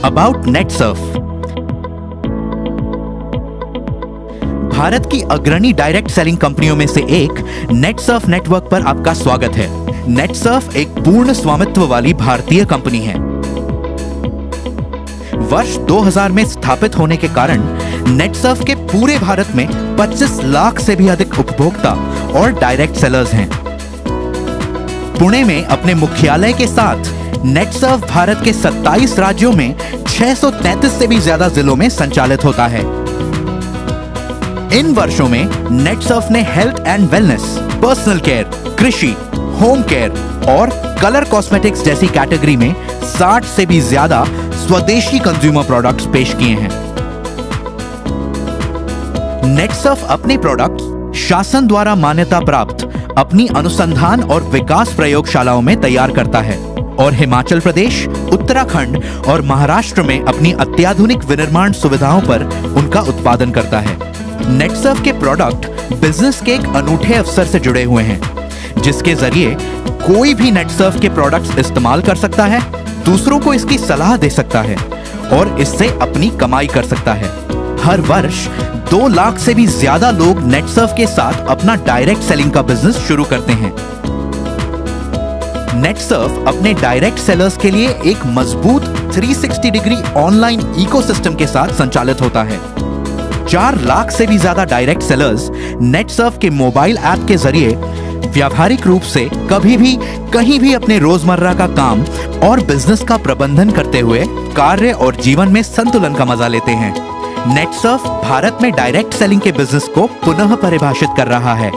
About Netsurf. Bharat की अग्रणी direct selling कंपनियों में से एक नेटसर्फ नेटवर्क पर आपका स्वागत है। नेटसर्फ एक पूर्ण स्वामित्व वाली भारतीय कंपनी है। वर्ष 2000 में स्थापित होने के कारण नेटसर्फ के पूरे भारत में 25 लाख से भी अधिक उपभोक्ता और डायरेक्ट सेलर्स हैं। पुणे में अपने मुख्यालय के साथ नेटसर्फ भारत के 27 राज्यों में 633 से भी ज्यादा जिलों में संचालित होता है। इन वर्षों में नेटसर्फ ने health and wellness, personal care, कृषि, होम केयर और कलर कॉस्मेटिक्स जैसी कैटेगरी में 60 से भी ज्यादा स्वदेशी कंज्यूमर प्रोडक्ट्स पेश किए हैं। नेटसर्फ अपने प्रोडक्ट्स शासन द्वारा मान्यता प्राप्त अपनी अनुसंधान और विकास प्रयोगशालाओं में तैयार करता है और हिमाचल प्रदेश, उत्तराखंड और महाराष्ट्र में अपनी अत्याधुनिक विनिर्माण सुविधाओं पर उनका उत्पादन करता है। नेटसर्फ के प्रोडक्ट बिजनेस के एक अनूठे अवसर से जुड़े हुए हैं, जिसके जरिए कोई भी नेटसर्फ के प्रोडक्ट्स इस्तेमाल कर सकता है, दूसरों को इसकी सलाह दे सकता है और इससे अपनी कमाई कर सकता है। हर वर्ष 2 लाख से भी ज्यादा लोग नेटसर्फ के साथ अपना डायरेक्ट सेलिंग का बिजनेस शुरू करते हैं। नेटसर्फ अपने डायरेक्ट सेलर्स के लिए एक मजबूत 360 डिग्री ऑनलाइन इकोसिस्टम के साथ संचालित होता है। 4 लाख से भी ज्यादा डायरेक्ट सेलर्स नेटसर्फ के मोबाइल ऐप के जरिए व्यावहारिक रूप से कभी भी कहीं भी अपने रोजमर्रा का काम और बिजनेस का प्रबंधन करते हुए कार्य और जीवन में संतुलन का मजा लेते हैं। नेटसर्फ भारत में डायरेक्ट सेलिंग के बिजनेस को पुनः परिभाषित कर रहा है।